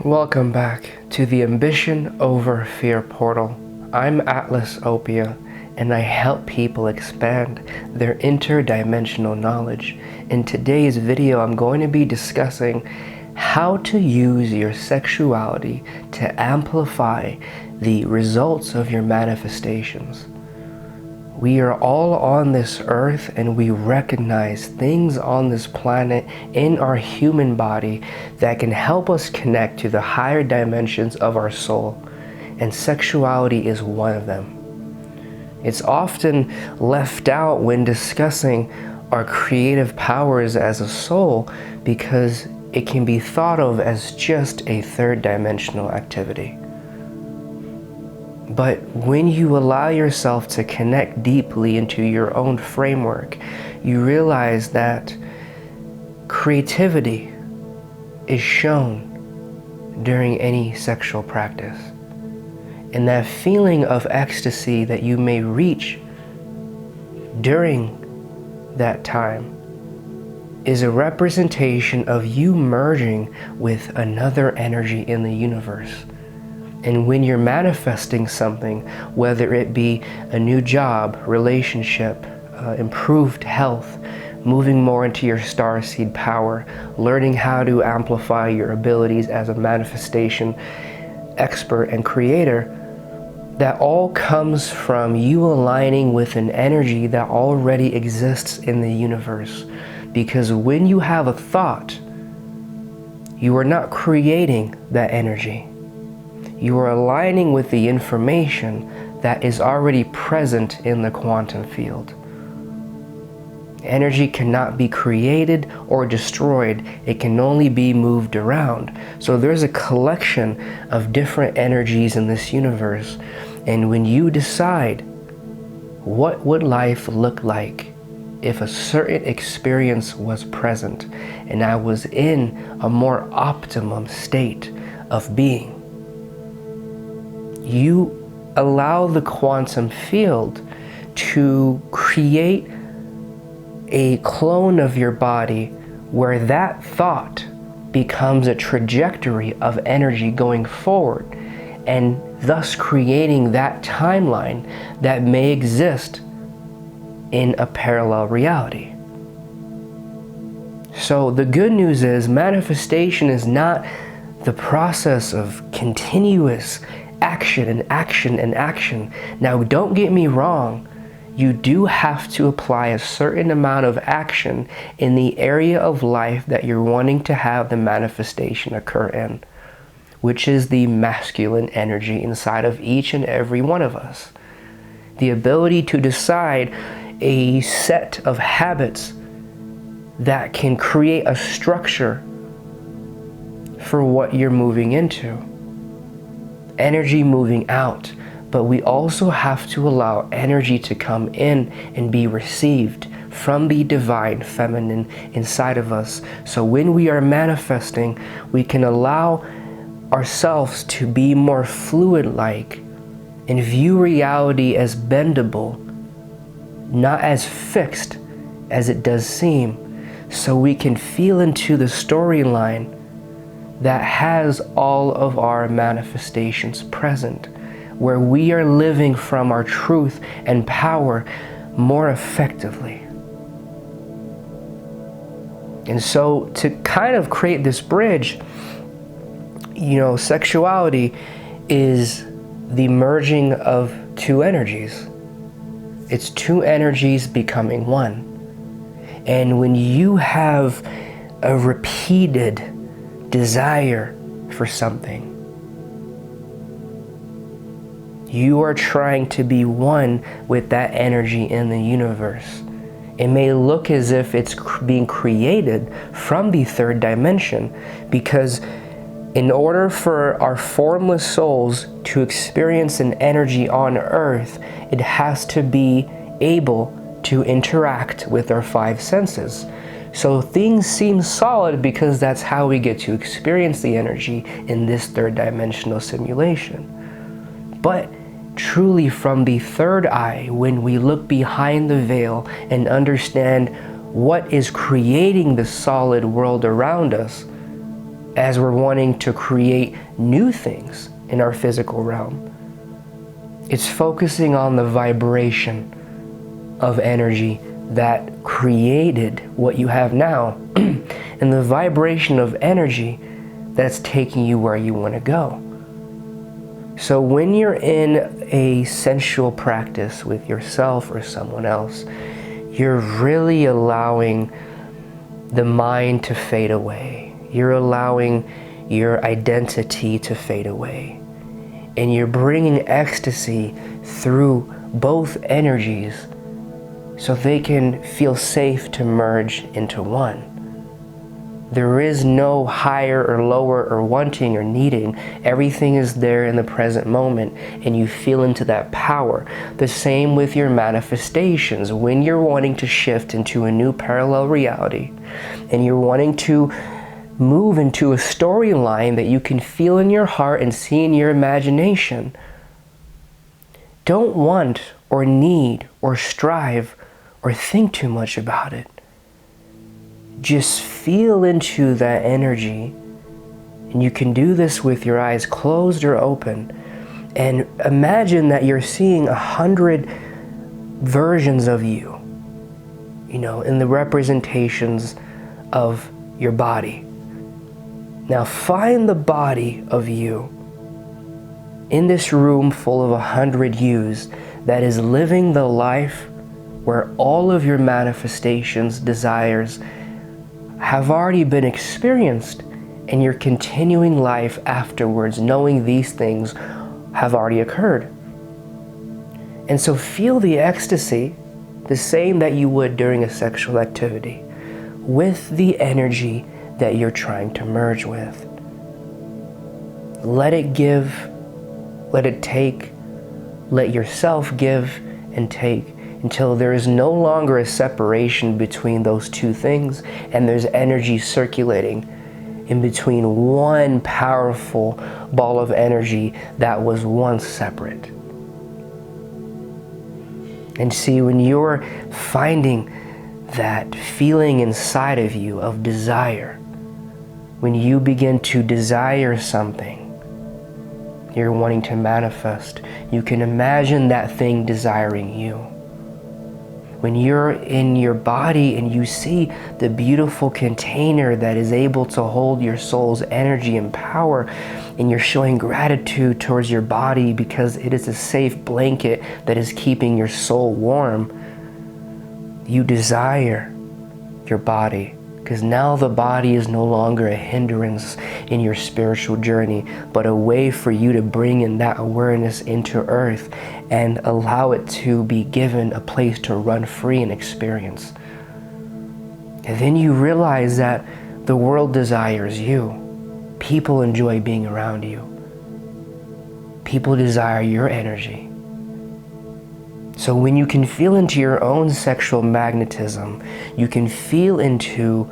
Welcome back to the Ambition Over Fear portal. I'm Atlas Opia, and I help people expand their interdimensional knowledge. In today's video, I'm going to be discussing how to use your sexuality to amplify the results of your manifestations. We are all on this earth, and we recognize things on this planet in our human body that can help us connect to the higher dimensions of our soul, and sexuality is one of them. It's often left out when discussing our creative powers as a soul because it can be thought of as just a third dimensional activity. But when you allow yourself to connect deeply into your own framework, you realize that creativity is shown during any sexual practice. And that feeling of ecstasy that you may reach during that time is a representation of you merging with another energy in the universe. And when you're manifesting something, whether it be a new job, relationship, improved health, moving more into your starseed power, learning how to amplify your abilities as a manifestation expert and creator, that all comes from you aligning with an energy that already exists in the universe. Because when you have a thought, you are not creating that energy. You are aligning with the information that is already present in the quantum field. Energy cannot be created or destroyed. It can only be moved around. So there's a collection of different energies in this universe. And when you decide what would life look like if a certain experience was present and I was in a more optimum state of being, you allow the quantum field to create a clone of your body where that thought becomes a trajectory of energy going forward, and thus creating that timeline that may exist in a parallel reality. So the good news is manifestation is not the process of continuous action and action and action. Now, don't get me wrong, you do have to apply a certain amount of action in the area of life that you're wanting to have the manifestation occur in, which is the masculine energy inside of each and every one of us. The ability to decide a set of habits that can create a structure for what you're moving into. Energy moving out, but we also have to allow energy to come in and be received from the divine feminine inside of us. So when we are manifesting, we can allow ourselves to be more fluid-like and view reality as bendable, not as fixed as it does seem, so we can feel into the storyline that has all of our manifestations present, where we are living from our truth and power more effectively. And so to kind of create this bridge, sexuality is the merging of two energies. It's two energies becoming one. And when you have a repeated desire for something, you are trying to be one with that energy in the universe. It may look as if it's being created from the third dimension, because in order for our formless souls to experience an energy on earth, it has to be able to interact with our five senses. So things seem solid because that's how we get to experience the energy in this third dimensional simulation. But truly from the third eye, when we look behind the veil and understand what is creating the solid world around us, as we're wanting to create new things in our physical realm. It's focusing on the vibration of energy that created what you have now and the vibration of energy that's taking you where you want to go. So when you're in a sensual practice with yourself or someone else, you're really allowing the mind to fade away. You're allowing your identity to fade away. And you're bringing ecstasy through both energies so they can feel safe to merge into one. There is no higher or lower or wanting or needing. Everything is there in the present moment, and you feel into that power. The same with your manifestations. When you're wanting to shift into a new parallel reality, and you're wanting to move into a storyline that you can feel in your heart and see in your imagination, don't want or need or strive or think too much about it. Just feel into that energy, and you can do this with your eyes closed or open, and imagine that you're seeing 100 versions of you, in the representations of your body. Now find the body of you in this room full of 100 yous that is living the life where all of your manifestations, desires, have already been experienced, and you're continuing life afterwards knowing these things have already occurred. And so feel the ecstasy, the same that you would during a sexual activity, with the energy that you're trying to merge with. Let it give, let it take, let yourself give and take, until there is no longer a separation between those two things, and there's energy circulating in between one powerful ball of energy that was once separate. And see, when you're finding that feeling inside of you of desire, when you begin to desire something, you're wanting to manifest, you can imagine that thing desiring you. When you're in your body and you see the beautiful container that is able to hold your soul's energy and power, and you're showing gratitude towards your body because it is a safe blanket that is keeping your soul warm, you desire your body, because now the body is no longer a hindrance in your spiritual journey, but a way for you to bring in that awareness into earth and allow it to be given a place to run free and experience. And then you realize that the world desires you. People enjoy being around you. People desire your energy. So when you can feel into your own sexual magnetism, you can feel into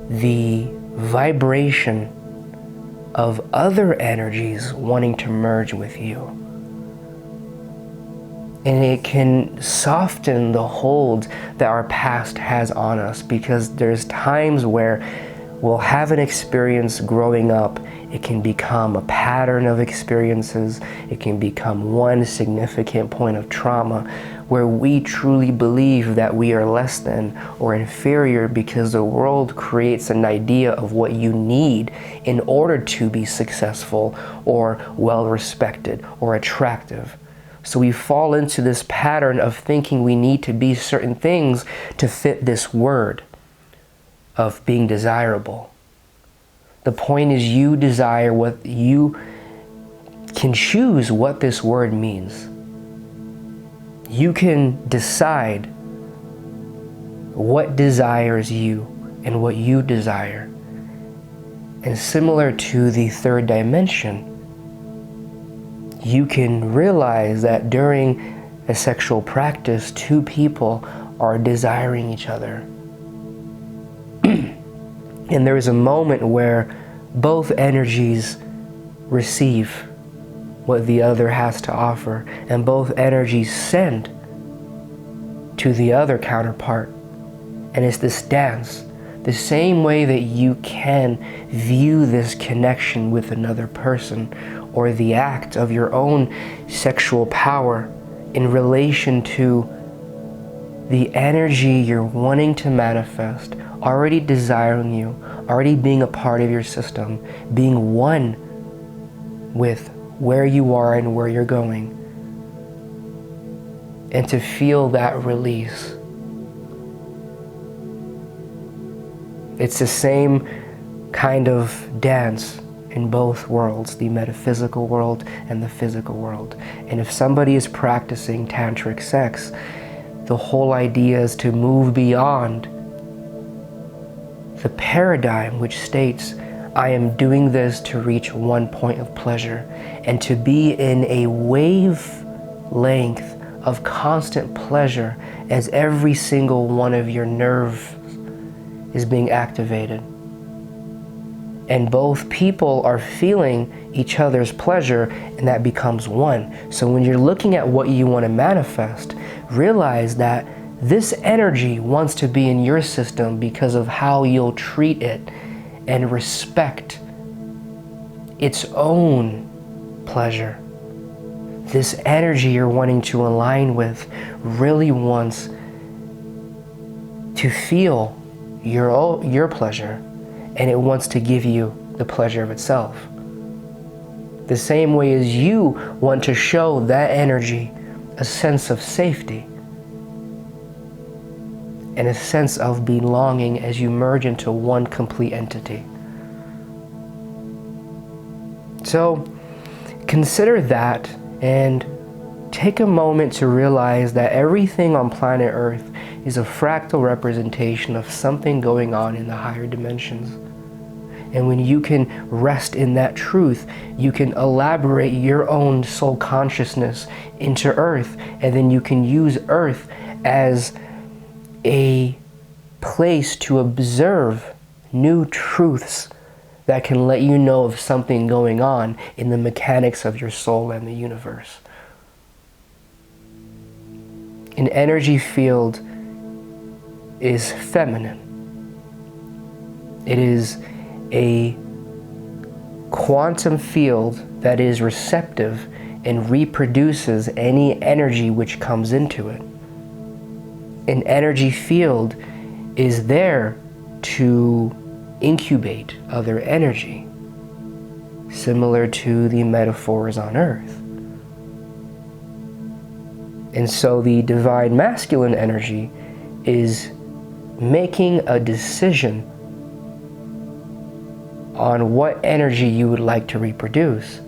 the vibration of other energies wanting to merge with you. And it can soften the hold that our past has on us, because there's times where we'll have an experience growing up. It can become a pattern of experiences. It can become one significant point of trauma where we truly believe that we are less than or inferior because the world creates an idea of what you need in order to be successful or well-respected or attractive. So we fall into this pattern of thinking we need to be certain things to fit this word of being desirable. The point is, you desire what you can choose what this word means. You can decide what desires you and what you desire. And similar to the third dimension, you can realize that during a sexual practice, two people are desiring each other. And there is a moment where both energies receive what the other has to offer, and both energies send to the other counterpart. And it's this dance The same way that you can view this connection with another person or the act of your own sexual power in relation to the energy you're wanting to manifest, already desiring you, already being a part of your system, being one with where you are and where you're going, and to feel that release. It's the same kind of dance in both worlds, the metaphysical world and the physical world. And if somebody is practicing tantric sex, the whole idea is to move beyond the paradigm which states, I am doing this to reach one point of pleasure, and to be in a wavelength of constant pleasure as every single one of your nerves is being activated. And both people are feeling each other's pleasure, and that becomes one. So when you're looking at what you want to manifest, realize that this energy wants to be in your system because of how you'll treat it and respect its own pleasure. This energy you're wanting to align with really wants to feel your pleasure, and it wants to give you the pleasure of itself. The same way as you want to show that energy a sense of safety and a sense of belonging as you merge into one complete entity. So consider that and take a moment to realize that everything on planet Earth is a fractal representation of something going on in the higher dimensions. And when you can rest in that truth, you can elaborate your own soul consciousness into Earth, and then you can use Earth as a place to observe new truths that can let you know of something going on in the mechanics of your soul and the universe. An energy field is feminine. It is a quantum field that is receptive and reproduces any energy which comes into it. An energy field is there to incubate other energy, similar to the metaphors on Earth. And so the divine masculine energy is making a decision on what energy you would like to reproduce.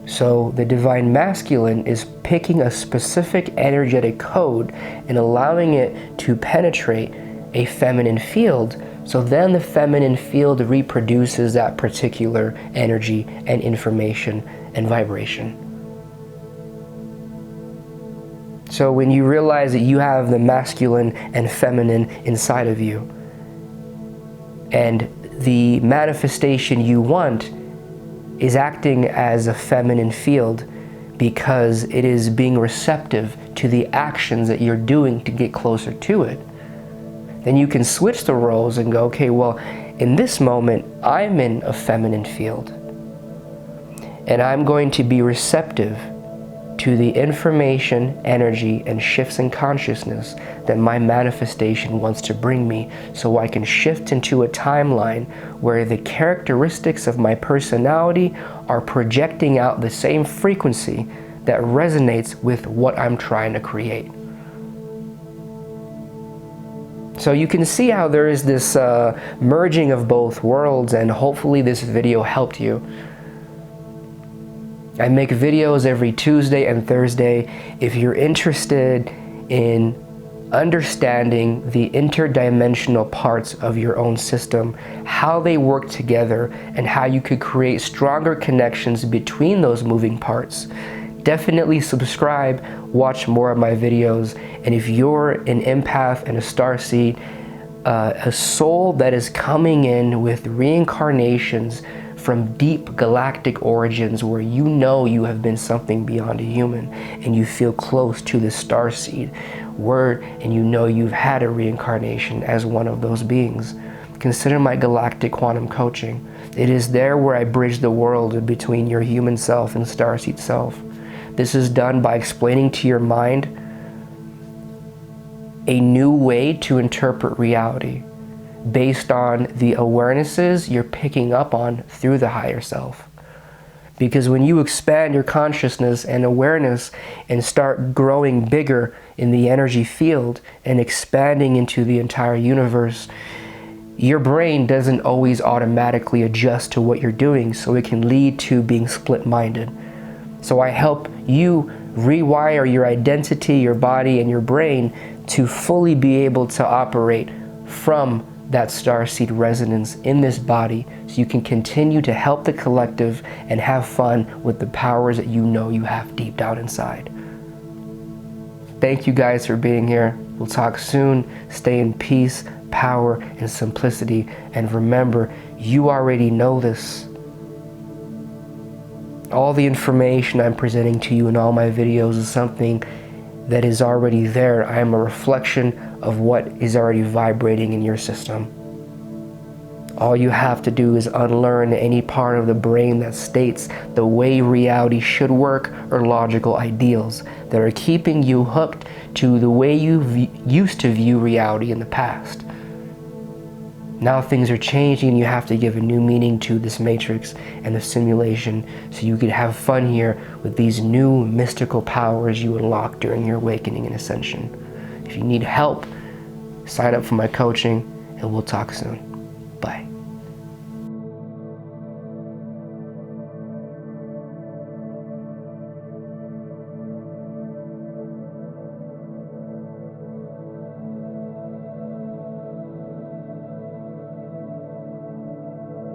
So the divine masculine is picking a specific energetic code and allowing it to penetrate a feminine field. So then the feminine field reproduces that particular energy and information and vibration. So when you realize that you have the masculine and feminine inside of you, and the manifestation you want is acting as a feminine field because it is being receptive to the actions that you're doing to get closer to it, then you can switch the roles and go, okay, well, in this moment, I'm in a feminine field, and I'm going to be receptive to the information, energy, and shifts in consciousness that my manifestation wants to bring me, so I can shift into a timeline where the characteristics of my personality are projecting out the same frequency that resonates with what I'm trying to create. So you can see how there is this merging of both worlds, and hopefully this video helped you. I make videos every Tuesday and Thursday. If you're interested in understanding the interdimensional parts of your own system, how they work together, and how you could create stronger connections between those moving parts, definitely subscribe, watch more of my videos. And if you're an empath and a starseed, a soul that is coming in with reincarnations from deep galactic origins where you know you have been something beyond a human and you feel close to the starseed word, and you know you've had a reincarnation as one of those beings. Consider my galactic quantum coaching. It is there where I bridge the world between your human self and starseed self. This is done by explaining to your mind a new way to interpret reality based on the awarenesses you're picking up on through the higher self. Because when you expand your consciousness and awareness and start growing bigger in the energy field and expanding into the entire universe, your brain doesn't always automatically adjust to what you're doing, so it can lead to being split-minded. So I help you rewire your identity, your body, and your brain to fully be able to operate from that starseed resonance in this body, so you can continue to help the collective and have fun with the powers that you know you have deep down inside. Thank you guys for being here. We'll talk soon. Stay in peace, power, and simplicity. And remember, you already know this. All the information I'm presenting to you in all my videos is something that is already there. I am a reflection of what is already vibrating in your system. All you have to do is unlearn any part of the brain that states the way reality should work, or logical ideals that are keeping you hooked to the way you used to view reality in the past. Now things are changing and you have to give a new meaning to this matrix and the simulation, so you could have fun here with these new mystical powers you unlock during your awakening and ascension. If you need help, sign up for my coaching and we'll talk soon. Bye.